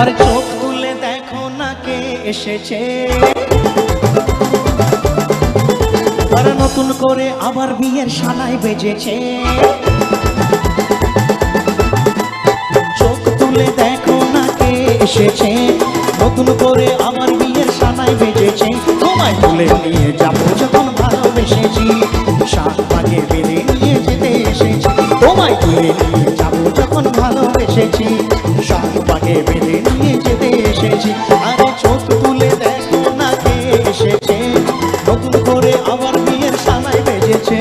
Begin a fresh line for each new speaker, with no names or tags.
আর চোখ তুলে দেখো না কে এসেছে, আর নতুন করে আবার বিয়ের সানাই বেজেছে। চোখ তুলে দেখো না কে এসেছে, নতুন করে আবার বিয়ের সানাই বেজেছে। তোমায় তুলে নিয়ে যাবো যখন ভালোবেসেছি, শাকবাগে বেঁধে নিয়ে যেতে এসেছি। তোমায় তুলে নিয়ে যাবো যখন ভালোবেসেছি, শাকবাগে বেঁধে নিয়ে যেতে এসেছি। আরে চোখ তুলে দেখো না কে এসেছে, নতুন করে আবার বিয়ের সানাই বেজেছে।